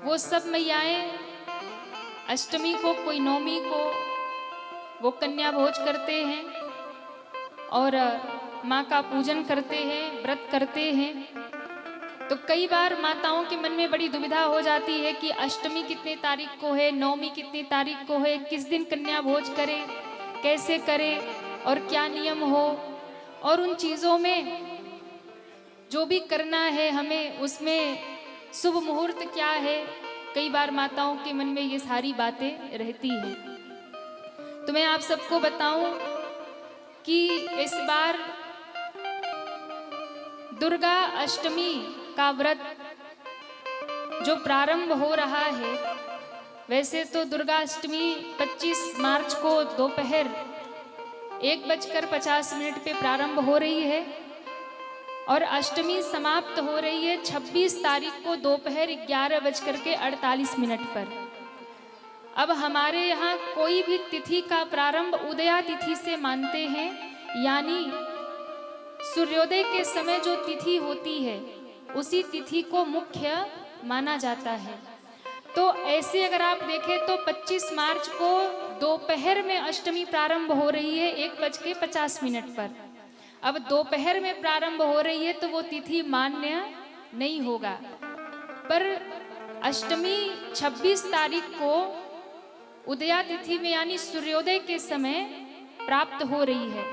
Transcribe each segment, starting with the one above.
वो सब मैयाएं अष्टमी को, कोई नवमी को वो कन्या भोज करते हैं और माँ का पूजन करते हैं, व्रत करते हैं। तो कई बार माताओं के मन में बड़ी दुविधा हो जाती है कि अष्टमी कितनी तारीख को है, नवमी कितनी तारीख को है, किस दिन कन्या भोज करें, कैसे करें और क्या नियम हो, और उन चीज़ों में जो भी करना है हमें उसमें शुभ मुहूर्त क्या है। कई बार माताओं के मन में ये सारी बातें रहती हैं। तो मैं आप सबको बताऊं कि इस बार दुर्गा अष्टमी का व्रत जो प्रारंभ हो रहा है, वैसे तो दुर्गा अष्टमी 25 मार्च को दोपहर 1:50 पे प्रारंभ हो रही है और अष्टमी समाप्त हो रही है 26 तारीख को दोपहर 11:48 पर। अब हमारे यहाँ कोई भी तिथि का प्रारंभ उदया तिथि से मानते हैं, यानी सूर्योदय के समय जो तिथि होती है उसी तिथि को मुख्य माना जाता है। तो ऐसे अगर आप देखें तो 25 मार्च को दोपहर में अष्टमी प्रारंभ हो रही है 1:50 पर। अब दोपहर में प्रारंभ हो रही है तो वो तिथि मान्य नहीं होगा, पर अष्टमी 26 तारीख को उदया तिथि में यानी सूर्योदय के समय प्राप्त हो रही है।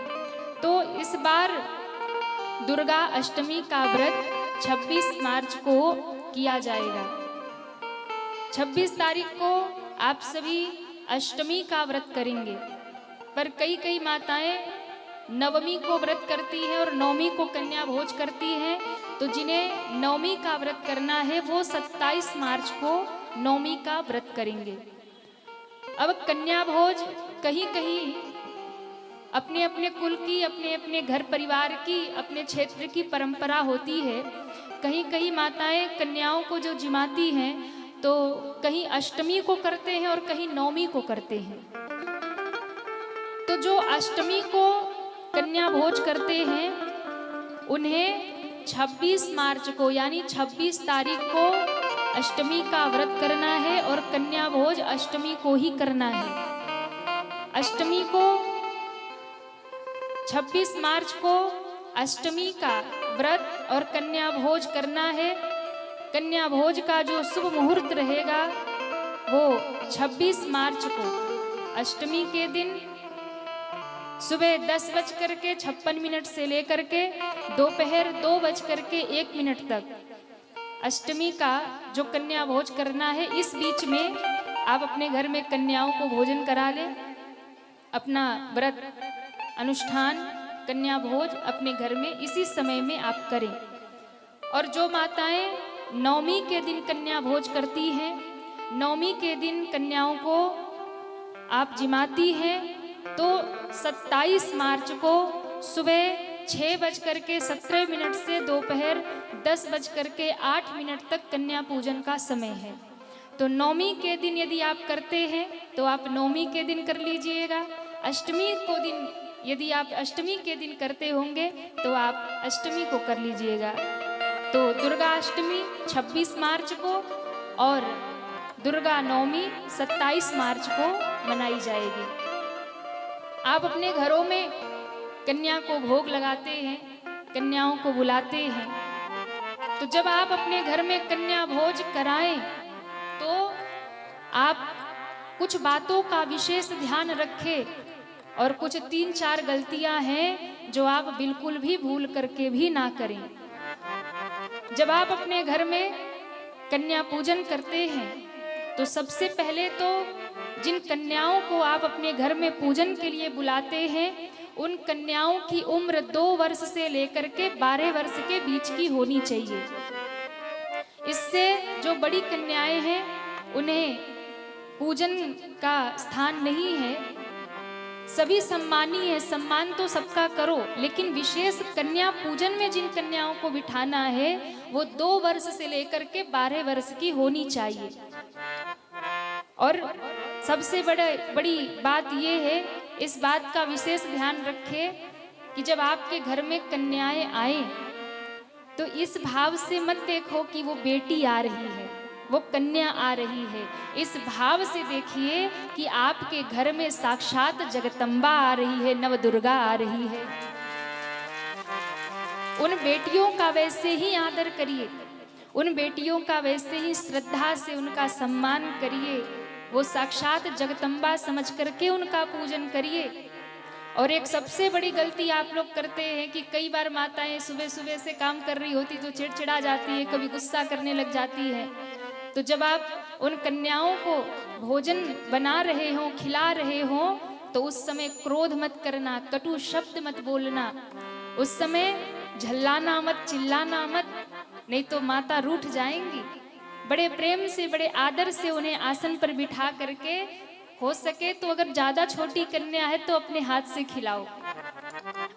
तो इस बार दुर्गा अष्टमी का व्रत 26 मार्च को किया जाएगा। 26 तारीख को आप सभी अष्टमी का व्रत करेंगे, पर कई कई माताएं नवमी को व्रत करती है और नवमी को कन्या भोज करती है। तो जिन्हें नवमी का व्रत करना है वो 27 मार्च को नवमी का व्रत करेंगे। अब कन्या भोज कहीं कहीं अपने अपने कुल की, अपने अपने घर परिवार की, अपने क्षेत्र की परंपरा होती है। कहीं कहीं माताएं कन्याओं को जो जिमाती हैं तो कहीं अष्टमी को करते हैं और कहीं नवमी को करते हैं। तो जो अष्टमी को कन्या भोज करते हैं उन्हें 26 मार्च को यानी 26 तारीख को अष्टमी का व्रत करना है और कन्या भोज अष्टमी को ही करना है। अष्टमी को 26 मार्च को अष्टमी का व्रत और कन्या भोज करना है। कन्या भोज का जो शुभ मुहूर्त रहेगा वो 26 मार्च को अष्टमी के दिन सुबह 10:56 से लेकर के दोपहर 2:01 तक अष्टमी का जो कन्या भोज करना है। इस बीच में आप अपने घर में कन्याओं को भोजन करा लें, अपना व्रत अनुष्ठान कन्या भोज अपने घर में इसी समय में आप करें। और जो माताएं नवमी के दिन कन्या भोज करती हैं, नवमी के दिन कन्याओं को आप जिमाती हैं, तो 27 मार्च को सुबह 6:17 से दोपहर 10:08 तक कन्या पूजन का समय है। तो नवमी के दिन यदि आप करते हैं तो आप नवमी के दिन कर लीजिएगा। अष्टमी को दिन यदि आप अष्टमी के दिन करते होंगे तो आप अष्टमी को कर लीजिएगा। तो दुर्गा अष्टमी 26 मार्च को और दुर्गा नवमी 27 मार्च को मनाई जाएगी। आप अपने घरों में कन्या को भोग लगाते हैं, कन्याओं को बुलाते हैं। तो जब आप अपने घर में कन्या भोज कराएं तो आप कुछ बातों का विशेष ध्यान रखें और कुछ 3-4 गलतियां हैं जो आप बिल्कुल भी भूल करके भी ना करें। जब आप अपने घर में कन्या पूजन करते हैं तो सबसे पहले तो जिन कन्याओं को आप अपने घर में पूजन के लिए बुलाते हैं उन कन्याओं की उम्र 2 वर्ष से लेकर के 12 वर्ष के बीच की होनी चाहिए। इससे जो बड़ी कन्याएं हैं उन्हें पूजन का स्थान नहीं है। सभी सम्मानीय है, सम्मान तो सबका करो, लेकिन विशेष कन्या पूजन में जिन कन्याओं को बिठाना है वो 2 वर्ष से लेकर के 12 वर्ष की होनी चाहिए। और सबसे बड़ी बात ये है, इस बात का विशेष ध्यान रखें कि जब आपके घर में कन्याएं आए तो इस भाव से मत देखो कि वो बेटी आ रही है, वो कन्या आ रही है। इस भाव से देखिए कि आपके घर में साक्षात जगदम्बा आ रही है, नवदुर्गा आ रही है। उन बेटियों का वैसे ही आदर करिए, उन बेटियों का वैसे ही श्रद्धा से उनका सम्मान करिए, वो साक्षात जगदम्बा समझ करके उनका पूजन करिए। और एक सबसे बड़ी गलती आप लोग करते हैं कि कई बार माताएं सुबह सुबह से काम कर रही होती तो चिड़चिड़ा जाती है, कभी गुस्सा करने लग जाती है। तो जब आप उन कन्याओं को भोजन बना रहे हो, खिला रहे हो, तो उस समय क्रोध मत करना, कटु शब्द मत बोलना, उस समय झल्लाना मत, चिल्लाना मत, नहीं तो माता रूठ जाएंगी। बड़े प्रेम से, बड़े आदर से उन्हें आसन पर बिठा करके, हो सके तो अगर ज्यादा छोटी कन्या है तो अपने हाथ से खिलाओ।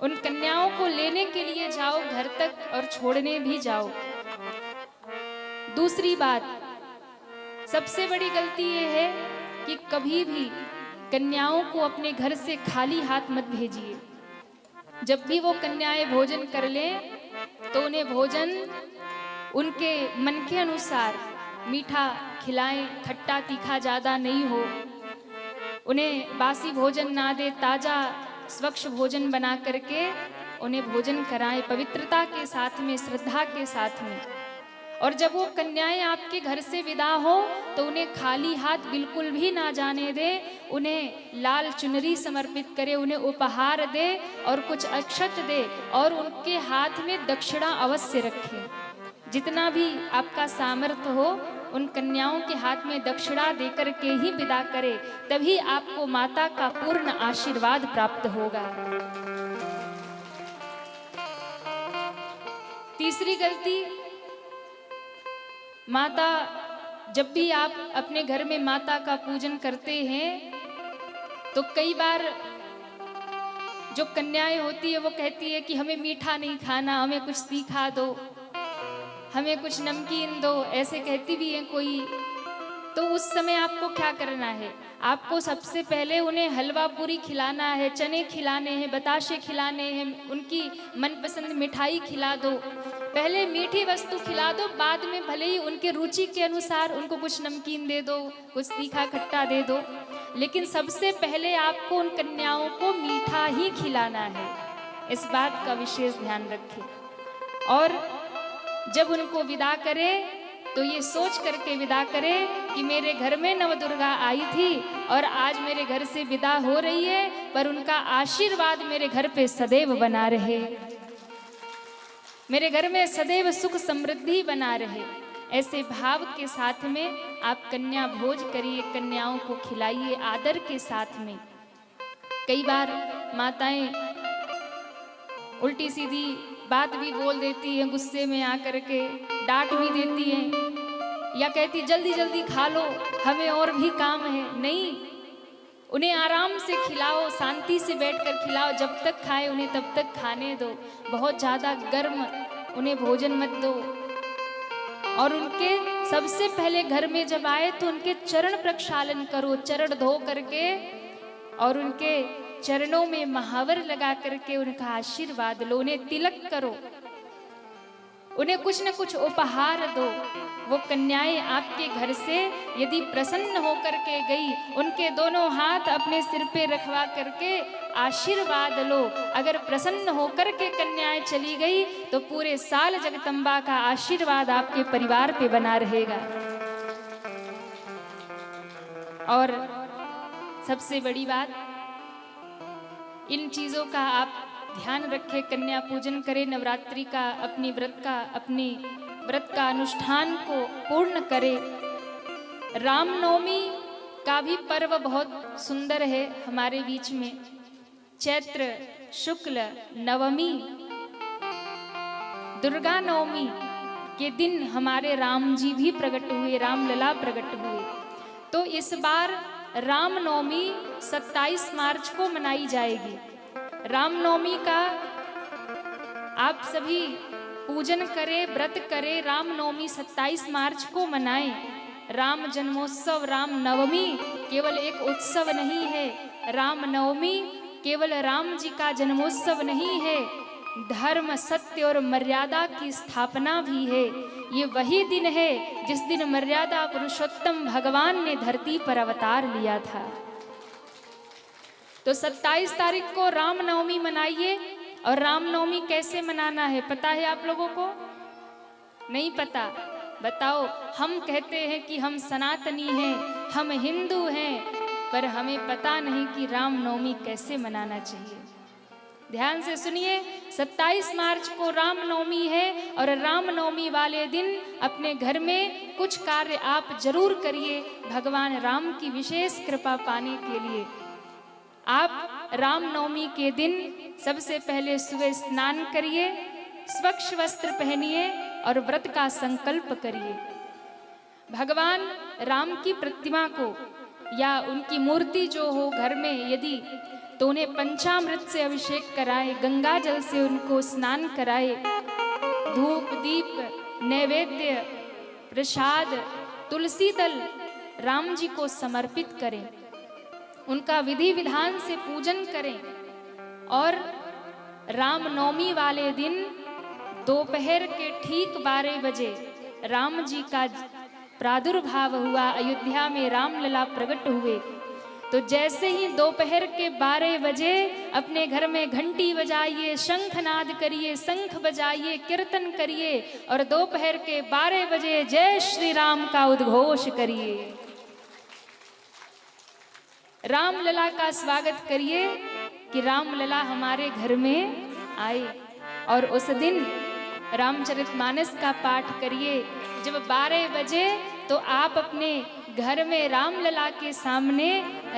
उन कन्याओं को लेने के लिए जाओ घर तक और छोड़ने भी जाओ। दूसरी बात, सबसे बड़ी गलती ये है कि कभी भी कन्याओं को अपने घर से खाली हाथ मत भेजिए। जब भी वो कन्याएं भोजन कर लें तो उन्हें भोजन उनके मन के अनुसार मीठा खिलाएं, खट्टा तीखा ज्यादा नहीं हो। उन्हें बासी भोजन ना दे, ताजा स्वच्छ भोजन बना करके उन्हें भोजन कराएं, पवित्रता के साथ में, श्रद्धा के साथ में। और जब वो कन्याएं आपके घर से विदा हो तो उन्हें खाली हाथ बिल्कुल भी ना जाने दे, उन्हें लाल चुनरी समर्पित करे, उन्हें उपहार दे और कुछ अक्षत दे और उनके हाथ में दक्षिणा अवश्य रखे। जितना भी आपका सामर्थ्य हो उन कन्याओं के हाथ में दक्षिणा देकर के ही विदा करे, तभी आपको माता का पूर्ण आशीर्वाद प्राप्त होगा। तीसरी गलती, माता, जब भी आप अपने घर में माता का पूजन करते हैं तो कई बार जो कन्याएं होती है वो कहती है कि हमें मीठा नहीं खाना, हमें कुछ तीखा दो, हमें कुछ नमकीन दो, ऐसे कहती भी है कोई। तो उस समय आपको क्या करना है? आपको सबसे पहले उन्हें हलवा पूरी खिलाना है, चने खिलाने हैं, बताशे खिलाने हैं, उनकी मनपसंद मिठाई खिला दो। पहले मीठी वस्तु खिला दो, बाद में भले ही उनके रुचि के अनुसार उनको कुछ नमकीन दे दो, कुछ तीखा खट्टा दे दो, लेकिन सबसे पहले आपको उन कन्याओं को मीठा ही खिलाना है। इस बात का विशेष ध्यान रखें। और जब उनको विदा करे तो ये सोच करके विदा करे कि मेरे घर में नवदुर्गा आई थी और आज मेरे घर से विदा हो रही है, पर उनका आशीर्वाद मेरे घर पे सदैव बना रहे, मेरे घर में सदैव सुख समृद्धि बना रहे। ऐसे भाव के साथ में आप कन्या भोज करिए, कन्याओं को खिलाइए आदर के साथ में। कई बार माताएं उल्टी सीधी बात भी बोल देती हैं, गुस्से में आकर के डांट भी देती हैं, या कहती जल्दी जल्दी खा लो, हमें और भी काम है। नहीं, उन्हें आराम से खिलाओ, शांति से बैठकर खिलाओ, जब तक खाए उन्हें तब तक खाने दो, बहुत ज़्यादा गर्म उन्हें भोजन मत दो। और उनके सबसे पहले घर में जब आए तो उनके चरण प्रक्षालन करो, चरण धो करके और उनके चरणों में महावर लगा करके उनका आशीर्वाद लो, उन्हें तिलक करो, उन्हें कुछ न कुछ उपहार दो। वो कन्याएं आपके घर से यदि प्रसन्न होकर के गई, उनके दोनों हाथ अपने सिर पे रखवा करके आशीर्वाद लो। अगर प्रसन्न होकर के कन्याएं चली गई तो पूरे साल जगदम्बा का आशीर्वाद आपके परिवार पे बना रहेगा। और सबसे बड़ी बात, इन चीजों का आप ध्यान रखें, कन्या पूजन करें, नवरात्रि का अपने व्रत का अनुष्ठान को पूर्ण करें। रामनवमी का भी पर्व बहुत सुंदर है हमारे बीच में। चैत्र शुक्ल नवमी दुर्गा नवमी के दिन हमारे राम जी भी प्रकट हुए, रामलला प्रकट हुए। तो इस बार रामनवमी 27 मार्च को मनाई जाएगी। रामनवमी का आप सभी पूजन करें, व्रत करें, रामनवमी 27 मार्च को मनाएं। राम जन्मोत्सव, राम नवमी केवल एक उत्सव नहीं है, राम नवमी केवल राम जी का जन्मोत्सव नहीं है, धर्म, सत्य और मर्यादा की स्थापना भी है। ये वही दिन है जिस दिन मर्यादा पुरुषोत्तम भगवान ने धरती पर अवतार लिया था। तो 27 तारीख को रामनवमी मनाइए। और रामनवमी कैसे मनाना है पता है आप लोगों को? नहीं पता? बताओ। हम कहते हैं कि हम सनातनी हैं, हम हिंदू हैं, पर हमें पता नहीं कि रामनवमी कैसे मनाना चाहिए। ध्यान से सुनिए, 27 मार्च को रामनवमी है और रामनवमी वाले दिन अपने घर में कुछ कार्य आप जरूर करिए भगवान राम की विशेष कृपा पाने के लिए। आप रामनवमी के दिन सबसे पहले सुबह स्नान करिए, स्वच्छ वस्त्र पहनिए और व्रत का संकल्प करिए। भगवान राम की प्रतिमा को या उनकी मूर्ति जो हो घर में यदि, तो उन्हें पंचामृत से अभिषेक कराए, गंगा जल से उनको स्नान कराए, धूप दीप नैवेद्य प्रसाद तुलसी दल राम जी को समर्पित करें, उनका विधि विधान से पूजन करें। और रामनवमी वाले दिन दोपहर के ठीक 12 बजे राम जी का प्रादुर्भाव हुआ, अयोध्या में रामलला प्रकट हुए। तो जैसे ही दोपहर के 12 बजे अपने घर में घंटी बजाइए, शंखनाद करिए, शंख बजाइए, कीर्तन करिए और दोपहर के 12 बजे जय श्री राम का उद्घोष करिए। रामलला का स्वागत करिए कि रामलला हमारे घर में आए। और उस दिन रामचरितमानस का पाठ करिए। जब 12 बजे तो आप अपने घर में रामलला के सामने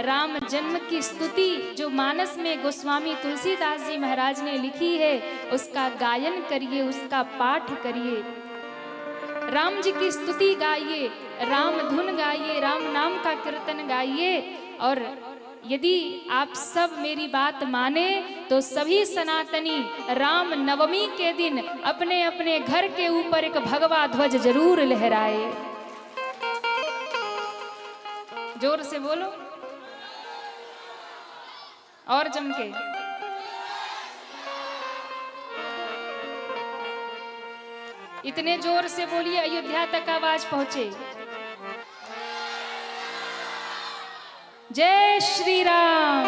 राम जन्म की स्तुति जो मानस में गोस्वामी तुलसीदास जी महाराज ने लिखी है उसका गायन करिए, उसका पाठ करिए। राम जी की स्तुति गाइए, राम धुन गाइए, राम नाम का कीर्तन गाइए। और यदि आप सब मेरी बात माने तो सभी सनातनी राम नवमी के दिन अपने अपने घर के ऊपर एक भगवा ध्वज जरूर लहराए। जोर से बोलो और जम के। इतने जोर से बोलिए अयोध्या तक आवाज पहुंचे। जय श्री राम।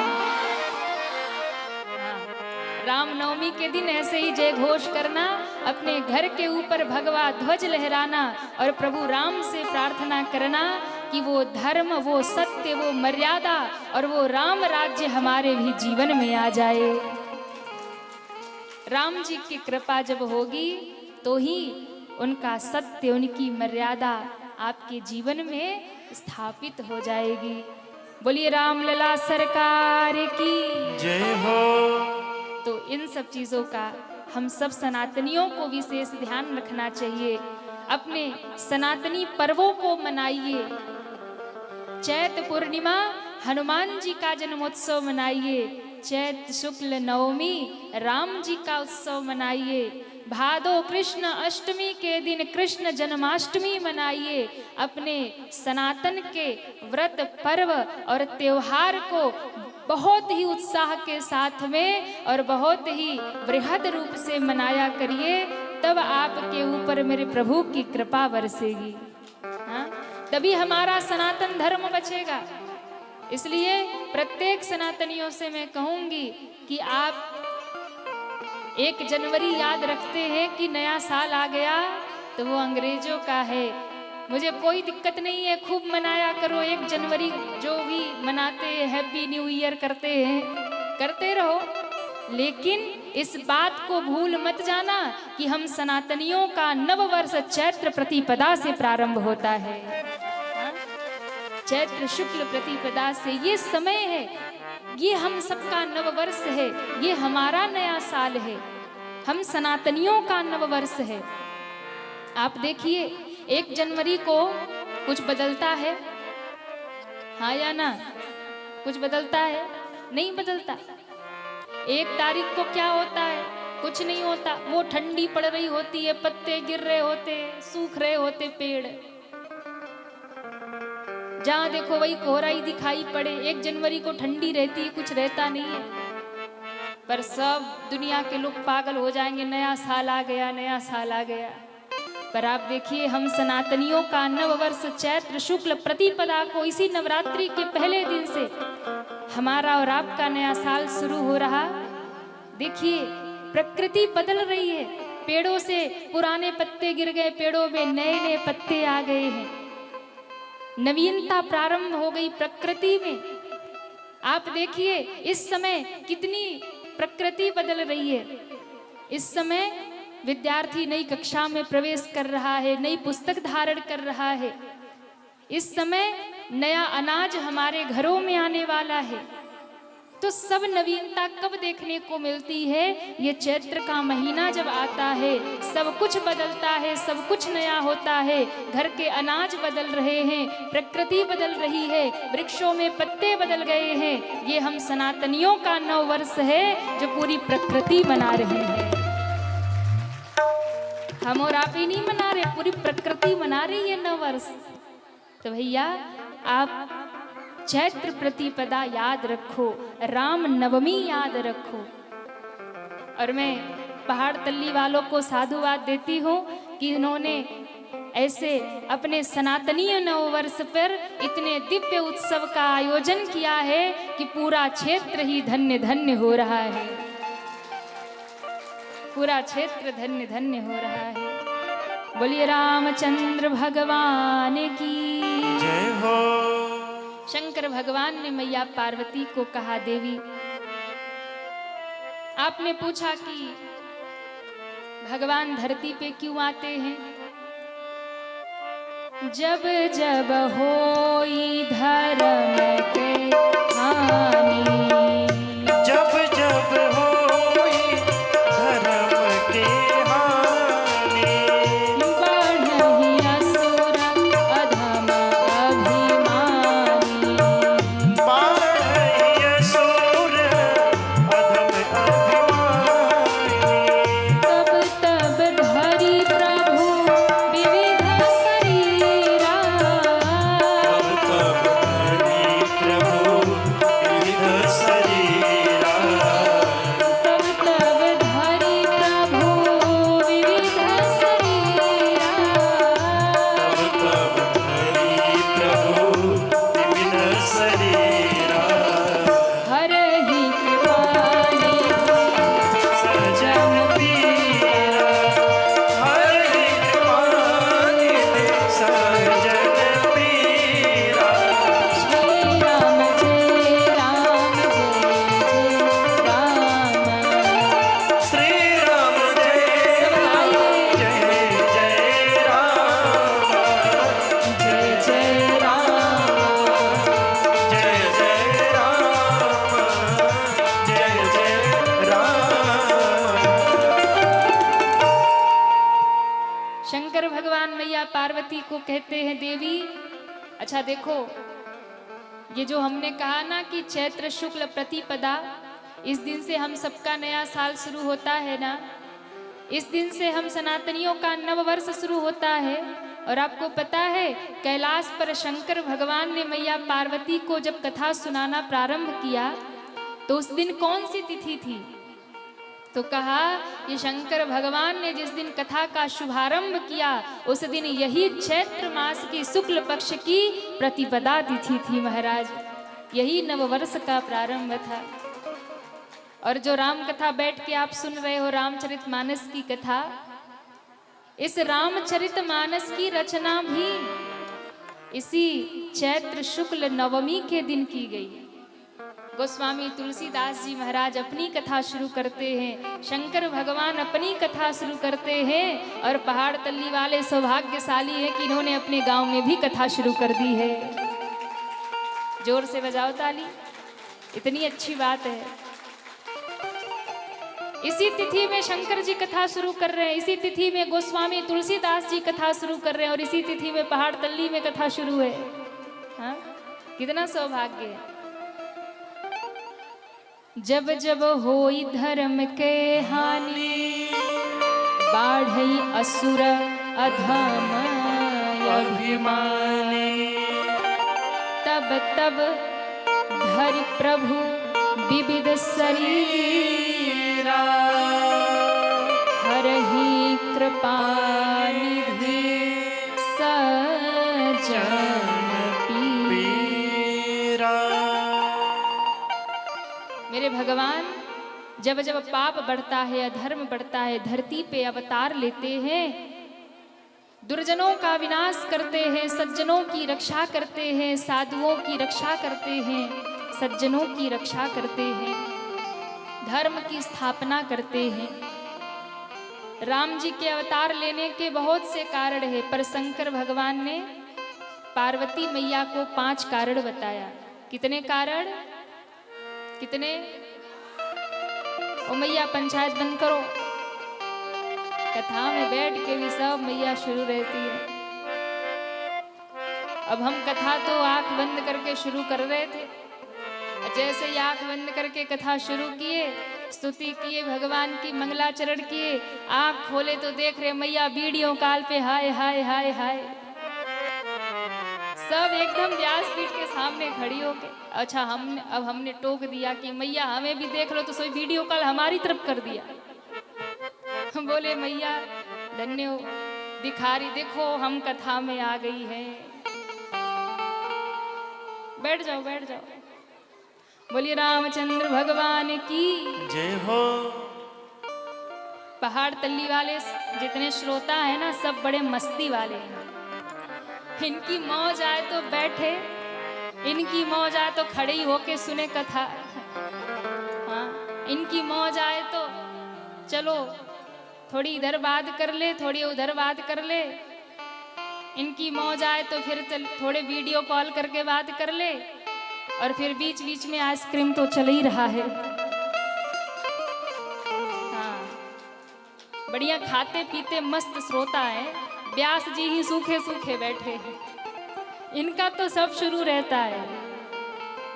रामनवमी के दिन ऐसे ही जय घोष करना, अपने घर के ऊपर भगवा ध्वज लहराना और प्रभु राम से प्रार्थना करना कि वो धर्म, वो सत्य, वो मर्यादा और वो राम राज्य हमारे भी जीवन में आ जाए। राम जी की कृपा जब होगी तो ही उनका सत्य, उनकी मर्यादा आपके जीवन में स्थापित हो जाएगी। बोलिए रामलला सरकार की जय हो। तो इन सब चीजों का हम सब सनातनियों को विशेष ध्यान रखना चाहिए। अपने सनातनी पर्वों को मनाइए। चैत पूर्णिमा हनुमान जी का जन्मोत्सव मनाइए। चैत शुक्ल नवमी राम जी का उत्सव मनाइए। भादो कृष्ण अष्टमी के दिन कृष्ण जन्माष्टमी मनाइए। अपने सनातन के व्रत, पर्व और त्योहार को बहुत ही उत्साह के साथ में और बहुत ही बृहद रूप से मनाया करिए। तब आपके ऊपर मेरे प्रभु की कृपा बरसेगी। हाँ, तभी हमारा सनातन धर्म बचेगा। इसलिए प्रत्येक सनातनियों से मैं कहूंगी कि आप 1 जनवरी याद रखते हैं कि नया साल आ गया तो वो अंग्रेजों का है। मुझे कोई दिक्कत नहीं है, खूब मनाया करो 1 जनवरी, जो भी मनाते हैं, हैप्पी न्यू ईयर करते हैं, करते रहो। लेकिन इस बात को भूल मत जाना कि हम सनातनियों का नववर्ष चैत्र प्रतिपदा से प्रारंभ होता है। चैत्र शुक्ल प्रतिपदा से ये समय है, ये हम सबका नववर्ष है, ये हमारा नया साल है, हम सनातनियों का नववर्ष है। आप देखिए 1 जनवरी को कुछ बदलता है, हाँ या ना? कुछ बदलता है? नहीं बदलता। 1 तारीख को क्या होता है? कुछ नहीं होता। वो ठंडी पड़ रही होती है, पत्ते गिर रहे होते, सूख रहे होते पेड़, जहां देखो वही कोहरा ही दिखाई पड़े। 1 जनवरी को ठंडी रहती है, कुछ रहता नहीं है। पर सब दुनिया के लोग पागल हो जाएंगे, नया साल आ गया, नया साल आ गया। पर आप देखिए, हम सनातनियों का नव वर्ष चैत्र शुक्ल प्रतिपदा को इसी नवरात्रि के पहले दिन से हमारा और आपका नया साल शुरू हो रहा। देखिए, प्रकृति बदल रही है, पेड़ों से पुराने पत्ते गिर गए, पेड़ों में नए नए पत्ते आ गए हैं, नवीनता प्रारंभ हो गई प्रकृति में। आप देखिए इस समय कितनी प्रकृति बदल रही है। इस समय विद्यार्थी नई कक्षा में प्रवेश कर रहा है, नई पुस्तक धारण कर रहा है। इस समय नया अनाज हमारे घरों में आने वाला है। तो सब नवीनता कब देखने को मिलती है? ये चैत्र का महीना जब आता है, सब कुछ बदलता है, सब कुछ नया होता है। घर के अनाज बदल रहे हैं, प्रकृति बदल रही है, वृक्षों में पत्ते बदल गए हैं। ये हम सनातनियों का नव वर्ष है जो पूरी प्रकृति मना रही है। हम और आप ही नहीं मना रहे, पूरी प्रकृति मना रही है नव वर्ष। तो भैया आप चैत्र प्रतिपदा याद रखो, राम नवमी याद रखो। और मैं पहाड़ तल्ली वालों को साधुवाद देती हूँ कि इन्होंने ऐसे अपने सनातनीय नव वर्ष पर इतने दिव्य उत्सव का आयोजन किया है कि पूरा क्षेत्र ही धन्य धन्य हो रहा है, पूरा क्षेत्र धन्य धन्य हो रहा है। बोलिए रामचंद्र भगवान की जय हो। शंकर भगवान ने मैया पार्वती को कहा, देवी, आपने पूछा कि भगवान धरती पे क्यों आते हैं? जब जब होई धर्म के हानि, जब जब होई धर्म के हानि, बढ़हि असुर अधम अभिमानी, बढ़हि असुर अधम अभिमानी, तब तब धरि प्रभु विविध शरीरा, तब तब धरि प्रभु विविध शरीरा, तब तब धरि प्रभु विविध शरीरा, तब तब धरि प्रभु विविध शरीरा, हरहि कृपा निधि सजन पीरा, हरि कृपा निधि सजन पीरा। श्री राम जय राम जय जय राम। श्री राम जय सब गाइए, जय जय राम, जय जय राम, जय जय राम, जय जय राम। शंकर भगवान मैया पार्वती को कहते हैं, देवी, अच्छा देखो, ये जो हमने कहा ना कि चैत्र शुक्ल प्रतिपदा, इस दिन से हम सबका नया साल शुरू होता है ना, इस दिन से हम सनातनियों का नव वर्ष शुरू होता है। और आपको पता है, कैलाश पर शंकर भगवान ने मैया पार्वती को जब कथा सुनाना प्रारंभ किया तो उस दिन कौन सी तिथि थी? तो कहा कि शंकर भगवान ने जिस दिन कथा का शुभारंभ किया उस दिन यही चैत्र मास की शुक्ल पक्ष की प्रतिपदा तिथि थी महाराज। यही नववर्ष का प्रारंभ था। और जो राम कथा बैठ के आप सुन रहे हो, रामचरितमानस की कथा, इस रामचरितमानस की रचना भी इसी चैत्र शुक्ल नवमी के दिन की गई। गोस्वामी तुलसीदास जी महाराज अपनी कथा शुरू करते हैं, शंकर भगवान अपनी कथा शुरू करते हैं, और पहाड़ तल्ली वाले सौभाग्यशाली हैं कि इन्होंने अपने गांव में भी कथा शुरू कर दी है। जोर से बजाओ ताली, इतनी अच्छी बात है। इसी तिथि में शंकर जी कथा शुरू कर रहे हैं, इसी तिथि में गोस्वामी तुलसीदास जी कथा शुरू कर रहे हैं, और इसी तिथि में पहाड़ तल्ली में कथा शुरू है। हाँ, कितना सौभाग्य है। जब जब होई धर्म के हानि, बाढ़ई असुर अधम अभिमानी, तब तब धरि प्रभु विविध शरीरा हरहि कृपा निधि सज्जन पीरा। मेरे भगवान जब जब पाप बढ़ता है, अधर्म बढ़ता है, धरती पे अवतार लेते हैं, दुर्जनों का विनाश करते हैं, सज्जनों की रक्षा करते हैं, साधुओं की रक्षा करते हैं, सज्जनों की रक्षा करते हैं, धर्म की स्थापना करते हैं। राम जी के अवतार लेने के बहुत से कारण है, पर शंकर भगवान ने पार्वती मैया को 5 कारण बताया। कितने कारण? कितने? ओ मैया पंचायत बंद करो। कथा में बैठ के भी सब मैया शुरू रहती है। अब हम कथा तो आंख बंद करके शुरू कर रहे थे, जैसे ही आंख बंद करके कथा शुरू किए, स्तुति किए, भगवान की मंगलाचरण किए, आंख खोले तो देख रहे मैया वीडियो कॉल पे हाय हाय हाय हाय, सब एकदम व्यासपीठ के सामने खड़ी होके। अच्छा अब हमने टोक दिया कि मैया हमें भी देख लो, तो सोई वीडियो कॉल हमारी तरफ कर दिया। बोले मैया धन्य हो, दिखा रही, देखो हम कथा में आ गई है। बैठ जाओ बैठ जाओ। बोलिए रामचंद्र भगवान की जय हो। पहाड़ तल्ली वाले जितने श्रोता है ना, सब बड़े मस्ती वाले हैं। इनकी मौज आए तो बैठे, इनकी मौज आए तो खड़े ही होके सुने कथा। हाँ, इनकी मौज आए तो चलो थोड़ी इधर बात कर ले, थोड़ी उधर बात कर ले। इनकी मौज आए तो फिर थोड़े वीडियो कॉल करके बात कर ले, और फिर बीच बीच में आइसक्रीम तो चल ही रहा है। हाँ, बढ़िया खाते पीते मस्त श्रोता है। व्यास जी ही सूखे सूखे बैठे हैं, इनका तो सब शुरू रहता है।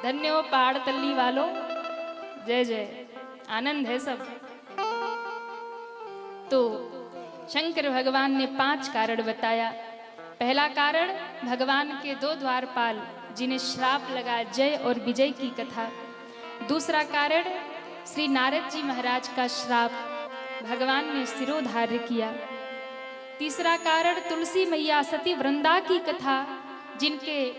धन्य हो पहाड़ तल्ली वालों, जय जय, आनंद है सब। तो शंकर भगवान ने 5 कारण बताया। पहला कारण भगवान के 2 द्वारपाल जिन्हें श्राप लगा, जय और विजय की कथा। दूसरा कारण श्री नारद जी महाराज का श्राप, भगवान ने सिरोधार्य किया। तीसरा कारण तुलसी मैया सती वृंदा की कथा, जिनके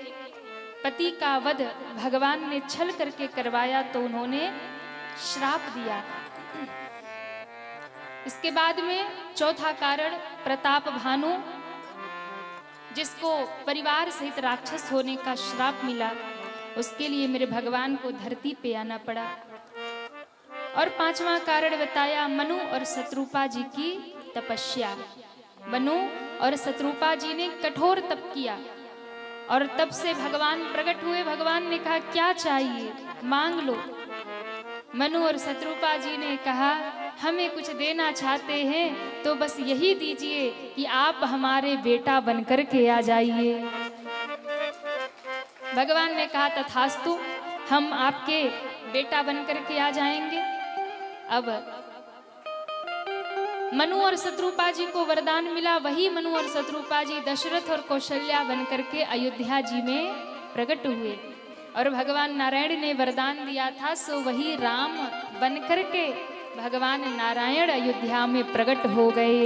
पति का वध भगवान ने छल करके करवाया तो उन्होंने श्राप दिया। इसके बाद में चौथा कारण प्रताप भानु, जिसको परिवार सहित राक्षस होने का श्राप मिला, उसके लिए मेरे भगवान को धरती पे आना पड़ा। और 5वां कारण बताया मनु और शत्रुपा जी की तपस्या। मनु और शत्रुपा जी ने कठोर तप किया और तब से भगवान प्रकट हुए। भगवान ने कहा क्या चाहिए मांग लो। मनु और शत्रुपा जी ने कहा हमें कुछ देना चाहते हैं तो बस यही दीजिए कि आप हमारे बेटा बनकर के आ जाइए। भगवान ने कहा तथास्तु, हम आपके बेटा बनकर के आ जाएंगे। अब मनु और शत्रुपा जी को वरदान मिला, वही मनु और शत्रुपा जी दशरथ और कौशल्या बनकर के अयोध्या जी में प्रकट हुए। और भगवान नारायण ने वरदान दिया था, सो वही राम बनकर के भगवान नारायण अयोध्या में प्रकट हो गए।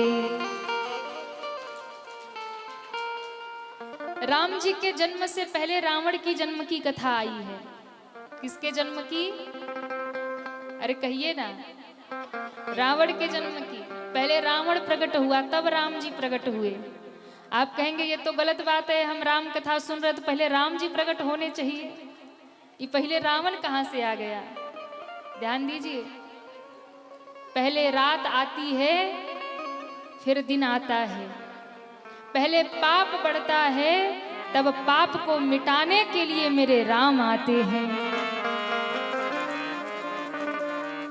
राम जी के जन्म से पहले रावण की जन्म की कथा आई है। किसके जन्म की? अरे कहिए ना, रावण के जन्म की। पहले रावण प्रकट हुआ तब राम जी प्रकट हुए। आप कहेंगे ये तो गलत बात है, हम राम कथा सुन रहे तो पहले राम जी प्रकट होने चाहिए, ये पहले रावण कहां से आ गया? ध्यान दीजिए, पहले रात आती है फिर दिन आता है, पहले पाप बढ़ता है तब पाप को मिटाने के लिए मेरे राम आते हैं।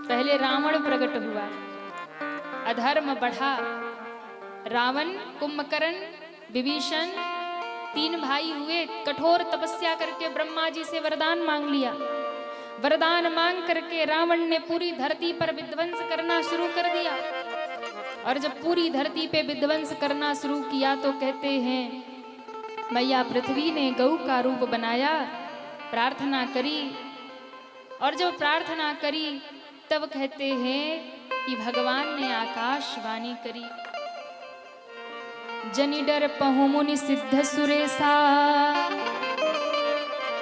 पहले रावण प्रकट हुआ, अधर्म बढ़ा, रावण, कुंभकर्ण, विभीषण 3 भाई हुए, कठोर तपस्या करके ब्रह्मा जी से वरदान मांग लिया। वरदान मांग करके रावण ने पूरी धरती पर विध्वंस करना शुरू कर दिया। और जब पूरी धरती पे विध्वंस करना शुरू किया तो कहते हैं मैया पृथ्वी ने गऊ का रूप बनाया, प्रार्थना करी और जब प्रार्थना करी तब कहते हैं कि भगवान ने आकाशवाणी करी, जनि डर पहु मुनि सिद्ध सुरेशा।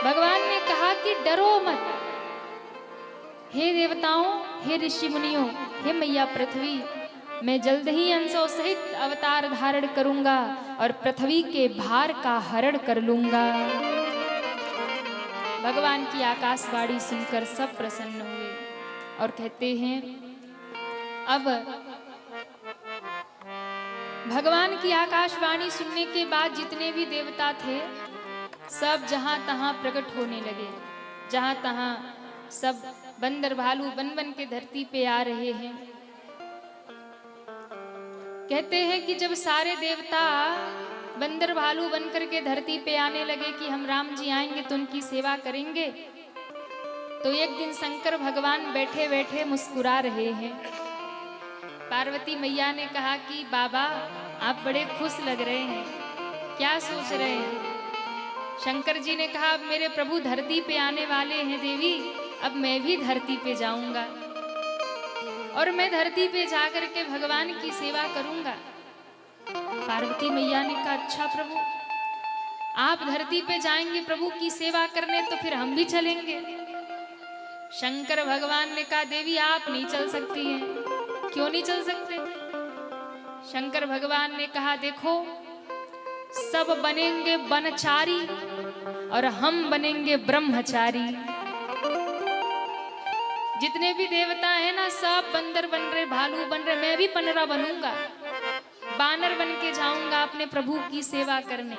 भगवान ने कहा कि डरो मत, हे देवताओं, हे ऋषि मुनियों, हे मैया पृथ्वी, मैं जल्द ही अंशों सहित अवतार धारण करूंगा और पृथ्वी के भार का हरण कर लूंगा। भगवान की आकाशवाणी सुनकर सब प्रसन्न हुए और कहते हैं अब भगवान की आकाशवाणी सुनने के बाद जितने भी देवता थे सब जहां तहां प्रकट होने लगे। जहां तहां सब बंदर भालू बन बन के धरती पे आ रहे हैं। कहते हैं कि जब सारे देवता बंदर भालू बन करके धरती पे आने लगे कि हम राम जी आएंगे तो उनकी सेवा करेंगे, तो एक दिन शंकर भगवान बैठे बैठे मुस्कुरा रहे हैं। पार्वती मैया ने कहा कि बाबा आप बड़े खुश लग रहे हैं, क्या सोच रहे हैं? शंकर जी ने कहा अब मेरे प्रभु धरती पे आने वाले हैं देवी, अब मैं भी धरती पे जाऊंगा और मैं धरती पे जाकर के भगवान की सेवा करूंगा। पार्वती मैया ने कहा अच्छा प्रभु, आप धरती पे जाएंगे प्रभु की सेवा करने तो फिर हम भी चलेंगे। शंकर भगवान ने कहा देवी आप नहीं चल सकती हैं। क्यों नहीं चल सकते? शंकर भगवान ने कहा देखो, सब बनेंगे बनचारी और हम बनेंगे ब्रह्मचारी। जितने भी देवता हैं ना सब बंदर बन रहे, भालू बन रहे, मैं भी पनरा बनूंगा, बानर बन के जाऊंगा अपने प्रभु की सेवा करने।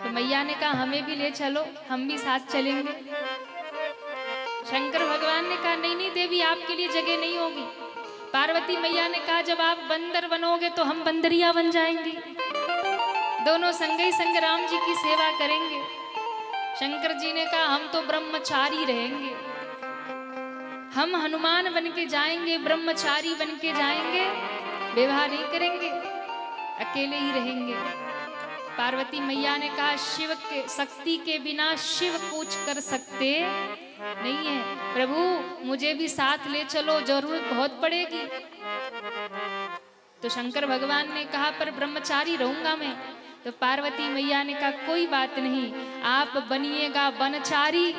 तो मैया ने कहा हमें भी ले चलो, हम भी साथ चलेंगे। शंकर भगवान ने कहा नहीं नहीं देवी आपके लिए जगह नहीं होगी। पार्वती मैया ने कहा जब आप बंदर बनोगे तो हम बंदरिया बन जाएंगी, दोनों संग ही संग राम जी की सेवा करेंगे। शंकर जी ने कहा हम तो ब्रह्मचारी रहेंगे, हम हनुमान बन के जाएंगे, ब्रह्मचारी बन के जाएंगे, विवाह नहीं करेंगे, अकेले ही रहेंगे। पार्वती मैया ने कहा शिव के शक्ति के बिना शिव कुछ कर सकते नहीं है, प्रभु मुझे भी साथ ले चलो, जरूरत बहुत पड़ेगी। तो शंकर भगवान ने कहा पर ब्रह्मचारी रहूंगा मैं। तो पार्वती मैया ने कहा कोई बात नहीं, आप बनिएगा बनचारी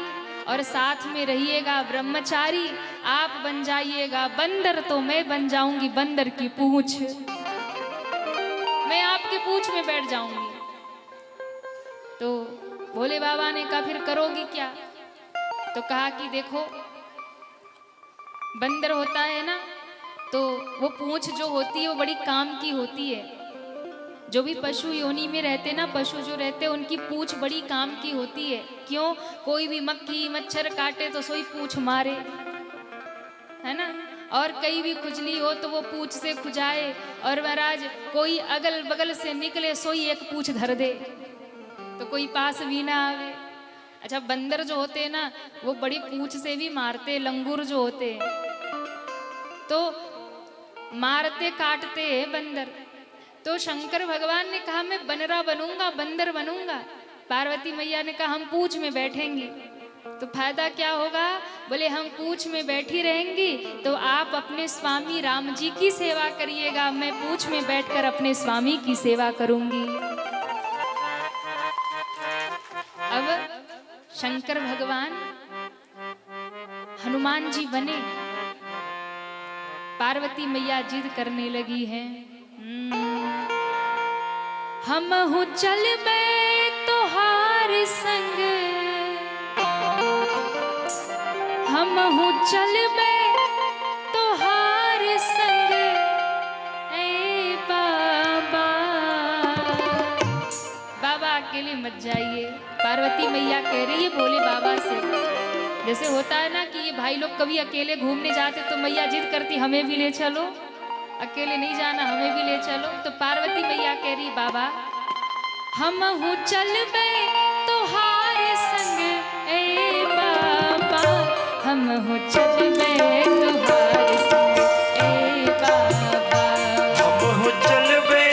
और साथ में रहिएगा ब्रह्मचारी। आप बन जाइएगा बंदर तो मैं बन जाऊंगी बंदर की पूंछ, मैं आपकी पूंछ में बैठ जाऊंगी। तो भोले बाबा ने कहा फिर करोगी क्या? तो कहा कि देखो बंदर होता है ना, तो वो पूंछ जो होती है वो बड़ी काम की होती है। जो भी पशु योनि में रहते ना, पशु जो रहते हैं उनकी पूंछ बड़ी काम की होती है। क्यों? कोई भी मक्खी मच्छर काटे तो सोई पूंछ मारे, है ना। और कहीं भी खुजली हो तो वो पूंछ से खुजाए, और महाराज कोई अगल बगल से निकले सोई एक पूंछ धर दे तो कोई पास भी ना आवे। अच्छा बंदर जो होते हैं ना वो बड़ी पूंछ से भी मारते, लंगूर जो होते हैं तो मारते काटते हैं बंदर। तो शंकर भगवान ने कहा मैं बनरा बनूंगा, बंदर बनूंगा। पार्वती मैया ने कहा हम पूंछ में बैठेंगे। तो फायदा क्या होगा? बोले हम पूंछ में बैठी रहेंगी तो आप अपने स्वामी राम जी की सेवा करिएगा, मैं पूंछ में बैठकर अपने स्वामी की सेवा करूंगी। अब शंकर भगवान हनुमान जी बने, पार्वती मैया जिद करने लगी है हम हूँ चलबे तोहार संग, हम हूँ चलबे तोहार संग ए बाबा। बाबा अकेले मत जाइए, पार्वती मैया कह रही है भोले बाबा से। जैसे होता है ना कि ये भाई लोग कभी अकेले घूमने जाते तो मैया जिद करती हमें भी ले चलो, अकेले नहीं जाना हमें भी ले चलो। तो पार्वती मैया कह रही बाबा हम हूँ चलबे तोहार संग ए बाबा, हम हूँ चलबे तोहार संग ए बाबा, हम हूँ चलबे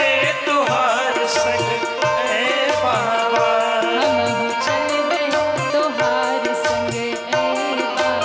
तोहार संग ए बाबा, हम हूँ चलबे तोहार संग ए बाबा।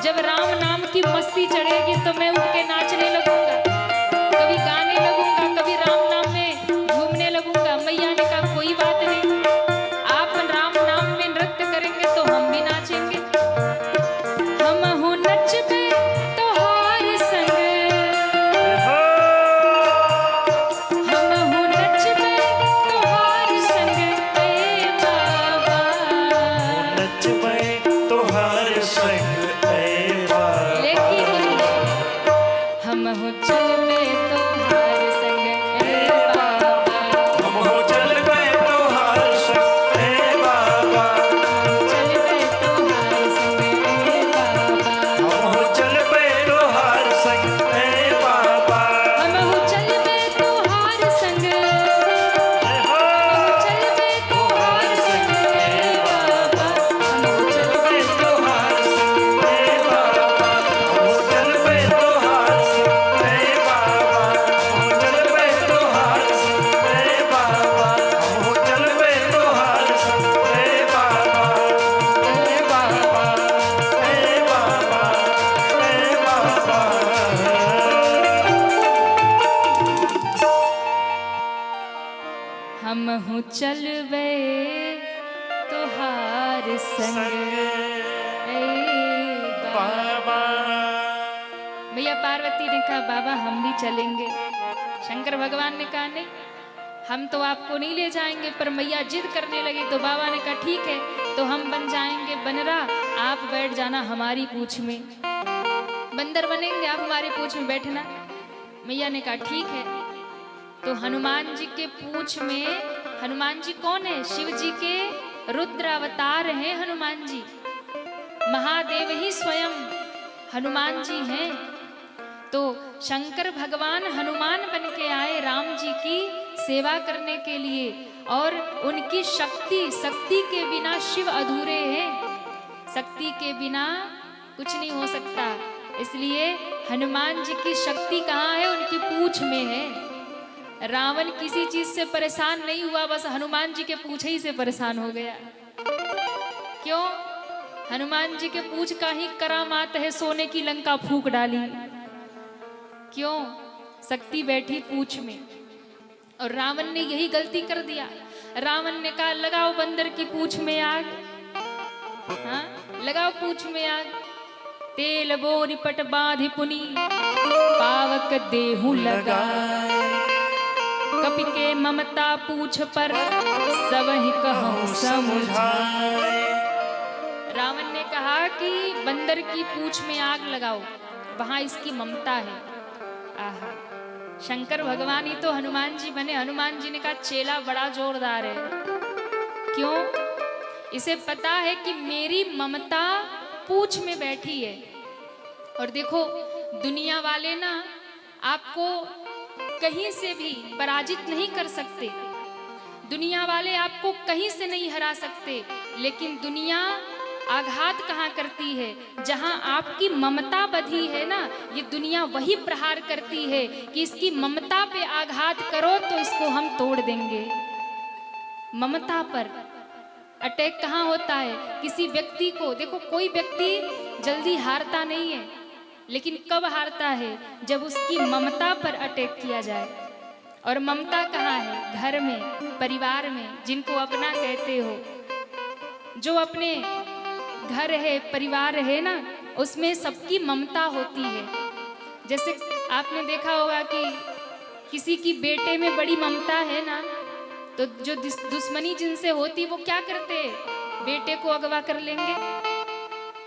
जब राम नाम की मस्ती चढ़ेगी तो मैं उठ के नाचने लगूंगा, कभी गाने लगूंगा, कभी राम नाम में घूमने लगूंगा। मैया ने कहा कोई बात नहीं, आप राम नाम में नृत्य करेंगे तो हम भी नाचेंगे। हम हो नचबे तोहार संग, हम हो नचबे तोहार संग ए बाबा, नचबे तोहार संग ए बाबा। लेकिन हम हो चलबे तोहार संग ए बाबा, हम हो चलबे तोहार संग ए बाबा। चलबे तोहार संग ए बाबा, हम हो चलबे तोहार संग ए बाबा। हम हो चलबे तोहार संग, चलबे तोहार संग ए बाबा, हम हो चलबे तोहार संग ए बाबा। हम हो चलबे तोहार संग ए बाबा। हम हो चलबे तोहार संग ए बाबा। हम हो चलबे तोहार संग ए बाबा। ए बाबा, ए बाबा, ए बाबा। हम हो चलबे तोहार संग ए बाबा। भैया पार्वती ने कहा बाबा हम भी चलेंगे। शंकर भगवान ने कहा नहीं, हम तो आपको नहीं ले जाएंगे। पर मैया जिद करने लगी तो बाबा ने कहा ठीक है, तो हम बन जाएंगे बनरा, आप बैठ जाना हमारी पूंछ में। बंदर बनेंगे, आप हमारी पूंछ में बैठना। मैया ने कहा ठीक है। तो हनुमान जी के पूंछ में, हनुमान जी कौन है? शिव जी के रुद्र अवतार हैं हनुमान जी, महादेव ही स्वयं हनुमान जी हैं। तो शंकर भगवान हनुमान बन के आए राम जी की सेवा करने के लिए, और उनकी शक्ति के बिना शिव अधूरे हैं। शक्ति के बिना कुछ नहीं हो सकता, इसलिए हनुमान जी की शक्ति कहाँ है? उनकी पूंछ में है। रावण किसी चीज से परेशान नहीं हुआ, बस हनुमान जी के पूंछ ही से परेशान हो गया। क्यों? हनुमान जी के पूंछ का ही करामात है, सोने की लंका फूंक डाली। क्यों? शक्ति बैठी पूंछ में। और रावण ने यही गलती कर दिया। रावण ने कहा लगाओ बंदर की पूंछ में आग, हाँ लगाओ पूंछ में आग। तेल बोरी पट बांधि पुनी, पावक देहु लगाए। कपि के ममता पूछ पर, सबहि कहूँ समझाए। रावण ने कहा कि बंदर की पूंछ में आग लगाओ, वहां इसकी ममता है। आहा, शंकर भगवान ही तो हनुमान जी बने। हनुमान जी ने कहा चेला बड़ा जोरदार है। क्यों? इसे पता है कि मेरी ममता पूंछ में बैठी है। और देखो दुनिया वाले ना आपको कहीं से भी पराजित नहीं कर सकते, दुनिया वाले आपको कहीं से नहीं हरा सकते, लेकिन दुनिया आघात कहाँ करती है? जहाँ आपकी ममता बधी है ना, ये दुनिया वही प्रहार करती है कि इसकी ममता पे आघात करो तो इसको हम तोड़ देंगे। ममता पर अटैक कहाँ होता है? किसी व्यक्ति को देखो, कोई व्यक्ति जल्दी हारता नहीं है, लेकिन कब हारता है? जब उसकी ममता पर अटैक किया जाए। और ममता कहाँ है? घर में, परिवार में, जिनको अपना कहते हो। जो अपने घर है, परिवार है ना, उसमें सबकी ममता होती है। जैसे आपने देखा होगा कि किसी की बेटे में बड़ी ममता है ना, तो जो दुश्मनी जिनसे होती वो क्या करते हैं? बेटे को अगवा कर लेंगे,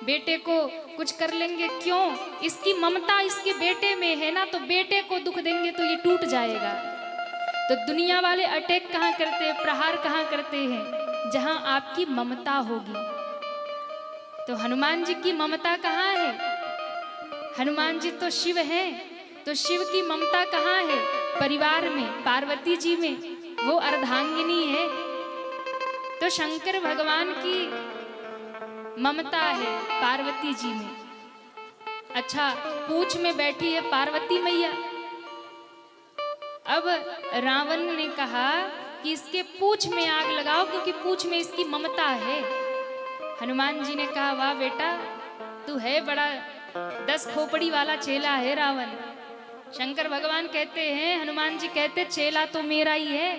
बेटे को कुछ कर लेंगे। क्यों? इसकी ममता इसके बेटे में है ना, तो बेटे को दुख देंगे तो ये टूट जाएगा। तो दुनिया वाले अटैक कहाँ करते हैं? प्रहार कहाँ करते हैं? जहां आपकी ममता होगी। तो हनुमान जी की ममता कहाँ है? हनुमान जी तो शिव हैं, तो शिव की ममता कहाँ है? परिवार में, पार्वती जी में, वो अर्धांगिनी है। तो शंकर भगवान की ममता है पार्वती जी में। अच्छा, पूंछ में बैठी है पार्वती मैया। अब रावण ने कहा कि इसके पूंछ में आग लगाओ, क्योंकि पूंछ में इसकी ममता है। हनुमान जी ने कहा वाह बेटा, तू तू है बड़ा 10 खोपड़ी वाला चेला है रावण। शंकर भगवान कहते हैं, हनुमान जी कहते चेला तो मेरा ही है,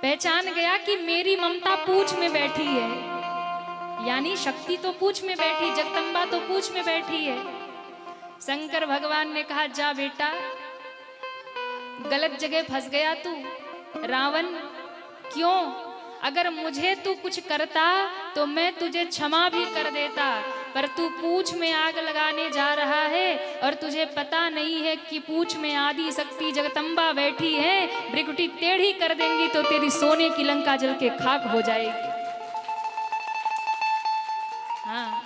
पहचान गया कि मेरी ममता पूंछ में बैठी है। यानी शक्ति तो पूंछ में बैठी, जगदम्बा तो पूंछ में बैठी है। शंकर भगवान ने कहा जा बेटा, गलत जगह फंस गया तू रावण। क्यों? अगर मुझे तू कुछ करता तो मैं तुझे क्षमा भी कर देता, पर तू पूंछ में आग लगाने जा रहा है और तुझे पता नहीं है कि पूंछ में आदि शक्ति जगदम्बा बैठी है। भ्रिकुटी टेढ़ी कर देंगी तो तेरी सोने की लंका जल के खाक हो जाएगी। हाँ,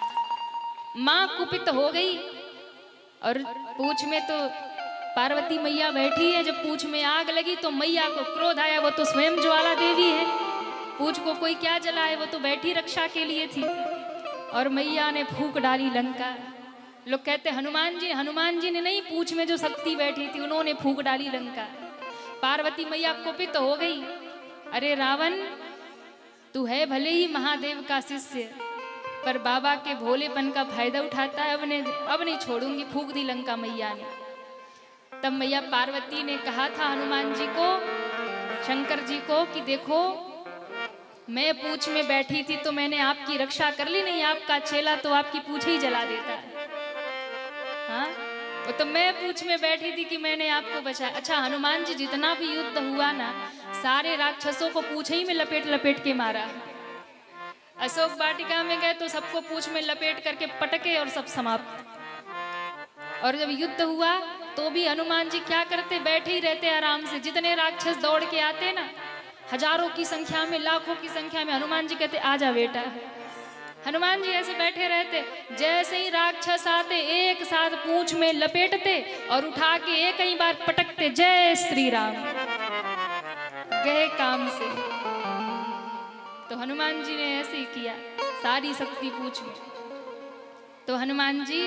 मां कुपित हो गई और पूंछ में तो पार्वती मैया बैठी है। जब पूंछ में आग लगी तो मैया को क्रोध आया, वो तो स्वयं ज्वाला देवी है, पूंछ को कोई क्या जलाए, वो तो बैठी रक्षा के लिए थी। और मैया ने फूंक डाली लंका। लोग कहते हनुमान जी ने नहीं, पूंछ में जो शक्ति बैठी थी उन्होंने फूंक डाली लंका। पार्वती मैया कुपित हो गई। अरे रावण, तू है भले ही महादेव का शिष्य, पर बाबा के भोलेपन का फायदा उठाता है। अब नहीं छोड़ूंगी, फूंक दी लंका मैया ने। तब मैया पार्वती ने कहा था हनुमान जी को, शंकर जी को, कि देखो मैं पूंछ में बैठी थी तो मैंने आपकी रक्षा कर ली, नहीं आपका चेला तो आपकी पूंछ ही जला देता है। हाँ, वो तो मैं पूंछ में बैठी थी कि मैंने आपको बचाया। अच्छा, हनुमान जी जितना भी युद्ध हुआ ना, सारे राक्षसों को पूंछ ही में लपेट लपेट के मारा। अशोक वाटिका में गए तो सबको पूंछ में लपेट करके पटके और सब समाप्त। और जब युद्ध हुआ तो भी हनुमान जी क्या करते, बैठे ही रहते आराम से। जितने राक्षस दौड़ के आते ना, हजारों की संख्या में, लाखों की संख्या में, हनुमान जी कहते आजा बेटा। हनुमान जी ऐसे बैठे रहते, जैसे ही राक्षस आते एक साथ पूंछ में लपेटते और उठा के एक ही बार पटकते, जय श्री राम, गए काम से। तो हनुमान जी ने ऐसे ही किया, सारी शक्ति पूंछ में। तो हनुमान जी,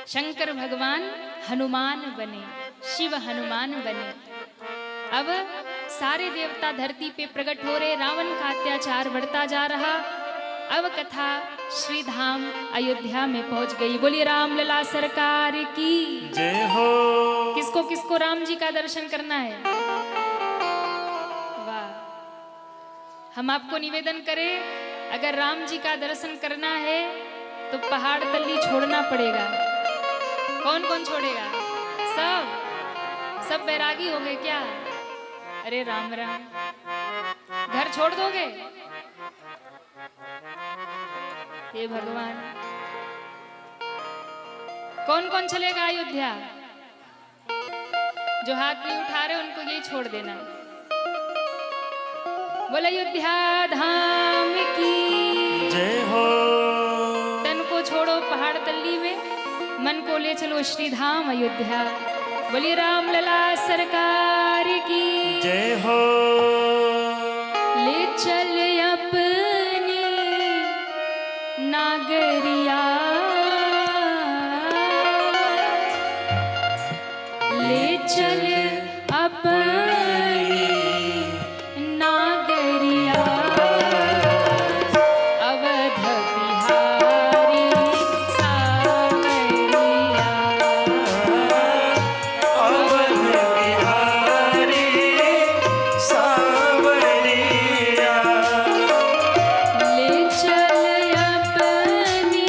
शंकर भगवान हनुमान बने, शिव हनुमान बने। अब सारे देवता धरती पे प्रकट हो रहे, रावण का अत्याचार बढ़ता जा रहा। अब कथा श्री धाम अयोध्या में पहुंच गई। बोलिए राम लला सरकार की जय हो। किसको किसको राम जी का दर्शन करना है? वाह, हम आपको निवेदन करें, अगर राम जी का दर्शन करना है तो पहाड़ तल्ली छोड़ना पड़ेगा। कौन कौन छोड़ेगा? सब बैरागी हो गए क्या? अरे राम राम, घर छोड़ दोगे? हे भगवान, कौन कौन चलेगा अयोध्या? जो हाथ नहीं उठा रहे उनको यही छोड़ देना। बोल अयोध्या धाम की जय हो। तन को छोड़ो पहाड़ तल्ली में, मन को ले चलो श्री धाम अयोध्या। बोलिए राम लला सरकार की जय हो। ले चल अपनी नागरिया, ले चल अपनी नागरिया, अवध बिहारी सावरिया, अवध बिहारी सावरिया, ले चल अपनी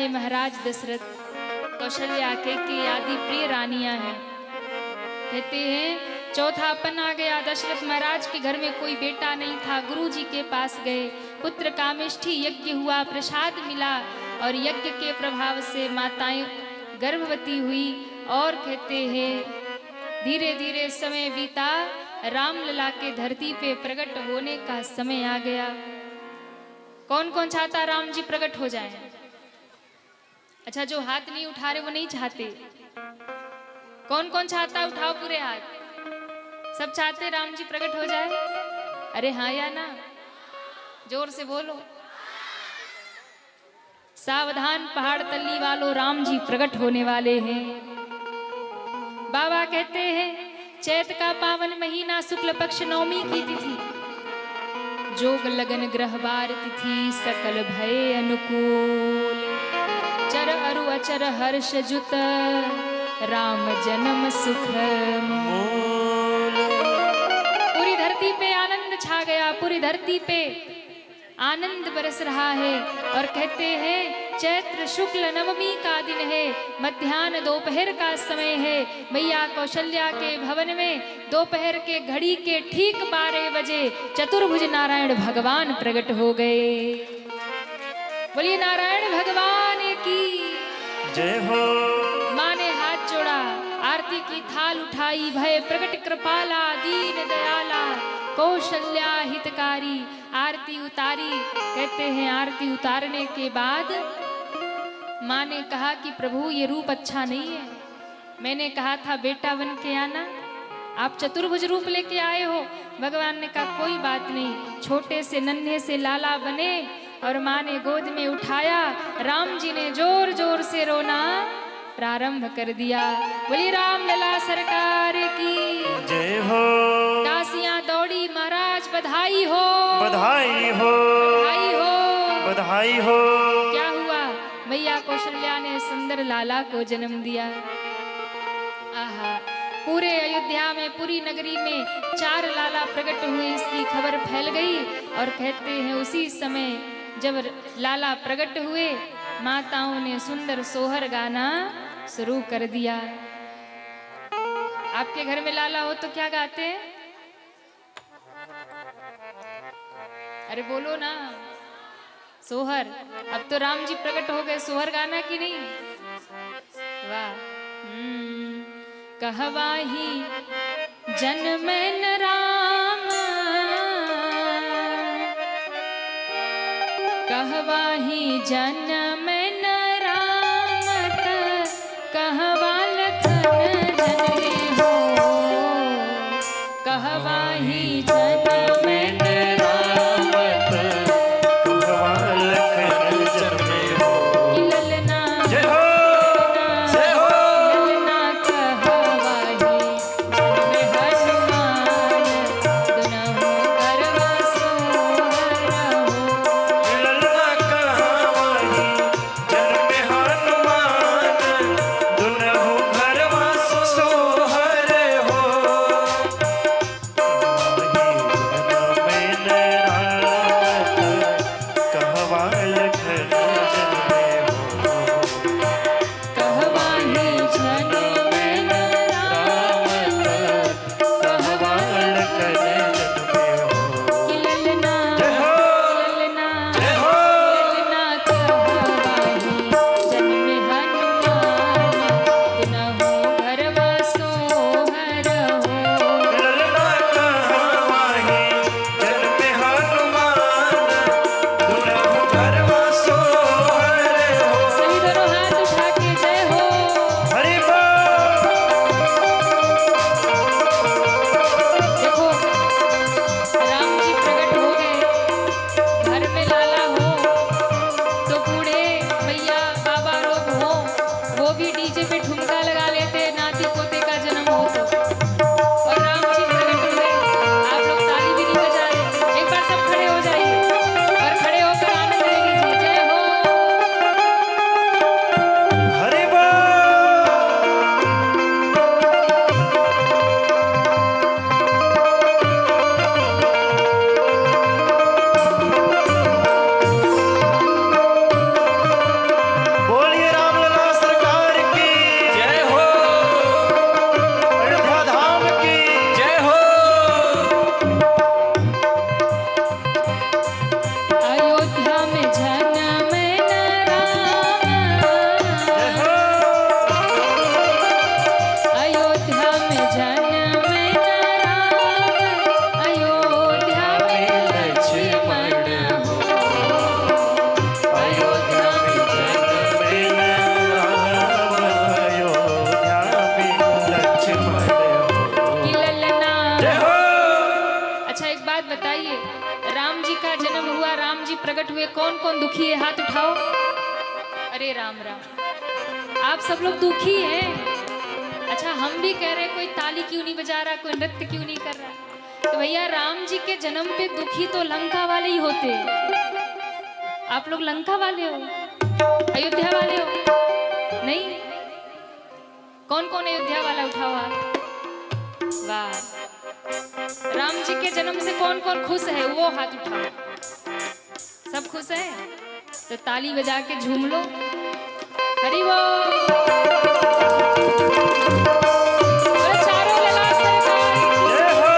राजे महाराज दशरथ, कौशल्या के आदि प्रिय रानियां हैं। कहते हैं चौथापन आ गया, दशरथ महाराज के घर में कोई बेटा नहीं था। गुरु जी के पास गए, पुत्र कामेष्ठी यज्ञ हुआ, प्रसाद मिला और यज्ञ के प्रभाव से माताएं गर्भवती हुई। और कहते हैं धीरे धीरे समय बीता, रामलला के धरती पे प्रकट होने का समय आ गया। कौन कौन चाहता राम जी प्रकट हो जाएं? अच्छा, जो हाथ नहीं उठा रहे वो नहीं चाहते। कौन कौन चाहता? उठाओ पूरे हाथ। सब चाहते राम जी प्रकट हो जाए? अरे हाँ या ना, जोर से बोलो। सावधान पहाड़ तल्ली वालों, राम जी प्रकट होने वाले हैं। बाबा कहते हैं चैत का पावन महीना, शुक्ल पक्ष नवमी की तिथि, जोग लगन ग्रहवार तिथि, सकल भय अनुकूल, चर अरु अचर हर्ष जुत, राम जन्म सुख मूल। पूरी धरती पे आनंद छा गया, पूरी धरती पे आनंद बरस रहा है। और कहते हैं चैत्र शुक्ल नवमी का दिन है, मध्याह्न दोपहर का समय है। मैया कौशल्या के भवन में दोपहर के घड़ी के ठीक 12 बजे चतुर्भुज नारायण भगवान प्रकट हो गए। बोलिए नारायण भगवान की जय हो। माँ ने हाथ जोड़ा, आरती की थाल उठाई, भय प्रकट कृपाला, दीन दयाला, कौशल्या हितकारी, आरती उतारी। कहते हैं आरती उतारने के बाद माँ ने कहा कि प्रभु ये रूप अच्छा नहीं है, मैंने कहा था बेटा बन के आना, आप चतुर्भुज रूप लेके आए हो। भगवान ने कहा कोई बात नहीं, छोटे से नन्हे से लाला बने। और माँ ने गोद में उठाया, राम जी ने जोर जोर से रोना प्रारंभ कर दिया। बोली रामलला सरकार की जय हो। दासियां दौड़ी, महाराज बधाई हो, बधाई हो, बधाई हो, बधाई हो। क्या हुआ? मैया कौशल्या ने सुंदर लाला को जन्म दिया। आहा, पूरे अयोध्या में, पूरी नगरी में 4 लाला प्रकट हुए, इसकी खबर फैल गई। और कहते हैं उसी समय जब लाला प्रकट हुए, माताओं ने सुंदर सोहर गाना शुरू कर दिया। आपके घर में लाला हो तो क्या गाते हैं? अरे बोलो ना, सोहर। अब तो राम जी प्रकट हो गए, सोहर गाना कि नहीं? वाह। कहवाही जनमन राम, कहवाही जनमन राम, कहवा लखन जनमे हो, कहवाही जनमन राम, कहवा लखन जनमे हो। कि ललना जय हो, जय हो। ललना कहवाही जनमे हनुमान, दुनहु करवा सोहर हो। ललना कहवाही बताइए, राम जी का जन्म हुआ, राम जी प्रकट हुए, कौन कौन दुखी है? हाथ उठाओ। अरे राम राम, आप सब लोग दुखी हैं। अच्छा, हम भी कह रहे कोई ताली क्यों नहीं बजा रहा, कोई नृत्य क्यों नहीं कर रहा। तो भैया, राम जी के जन्म पे दुखी तो लंका वाले ही होते। आप लोग लंका वाले हो, अयोध्या वाले हो? नहीं? कौन कौन अयोध्या वाला? उठाओ हाथ। वाह, राम जी के जन्म से कौन कौन खुश है? वो हाथ उठाओ। सब खुश है तो ताली बजा के झूम लो। हरि बोल। चारों लला सरकार की जय हो।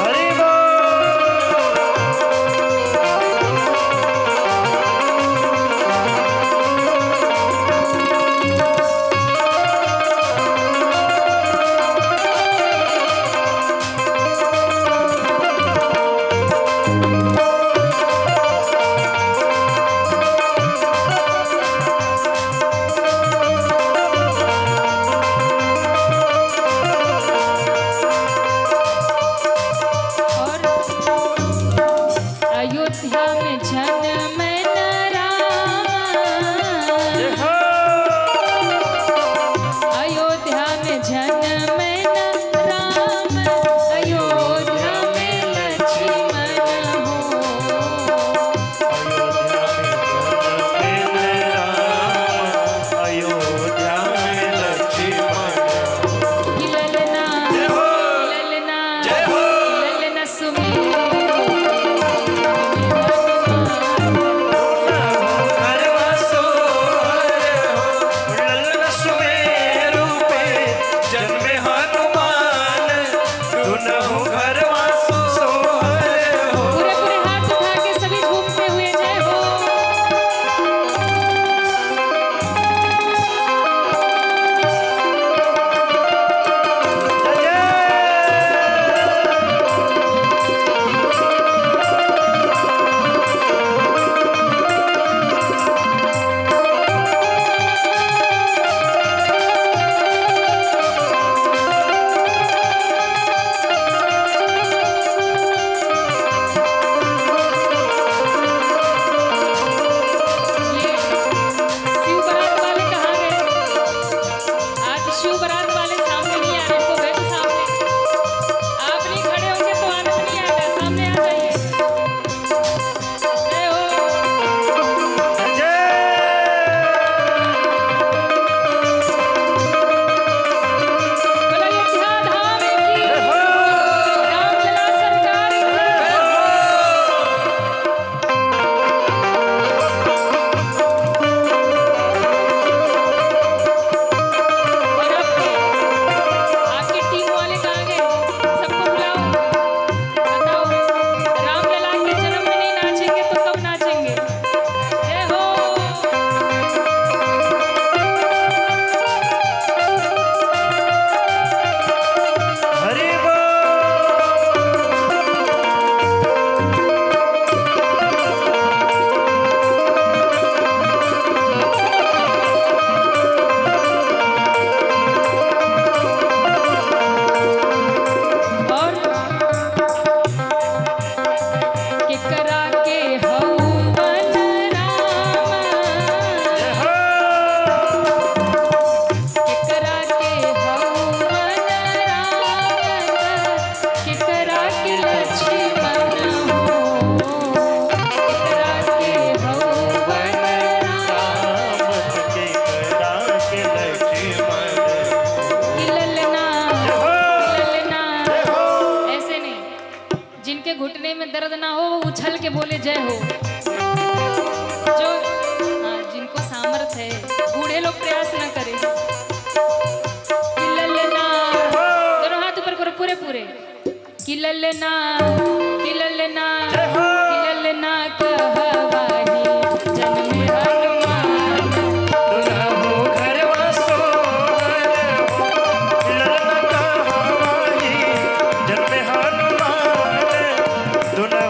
हरि और अयोध्या में जन्म राम, जय हो। अयोध्या में जन्म राम, अयोध्या में लक्ष्मण हो। अयोध्या में लक्ष्मण। ललना जय हो। ललना जय हो। ललना सुमेरु घरवा सोहर हो, ललन सुमेरु पे जन्मे हनुमान। दुनहु घरवा सोहर हो। पूरे पूरे हाथ उठा के सभी झूमते हुए जय हो। जय जय। ये शिव बारात वाले कहाँ गए? आज शिव बारात वाले सामने नहीं आ रहे, इनको बैठो सामने। आप नहीं खड़े होंगे तो आनंद नहीं आएगा, सामने आ जाइए। जय हो। जय। बोलो अयोध्या धाम की, जय हो। रामलला सरकार की। जय हो। और आपकी टीम वाले कहाँ गए? सबको बुलाओ, बताओ रामलला के जन्म में नहीं नाचेंगे तो कब नाचेंगे? जय हो। हरि बोल। और केकरा के हौवन राम, जय हो। केकरा के हौवन राम, केकरा के लक्ष्मण हो। केकरा के हौवन राम, राम के करा के लक्ष्मण। कि ललना जय हो। ललना। जय हो। ऐसे नहीं, जिनके घुटने में दर्द ना हो वो उछल के बोले जय हो। जो हाँ, जिनको सामर्थ्य है, बूढ़े लोग प्रयास ना करें। कि ललना, दोनों हाथ ऊपर करो पूरे पूरे। कि ललना, कि ललना, जय हो। कि ललना कहवाही जन्मे हनुमान। दुनहु घरवा सोहर हो, ललन कहावाही जन्मे हनुमान। दुनहु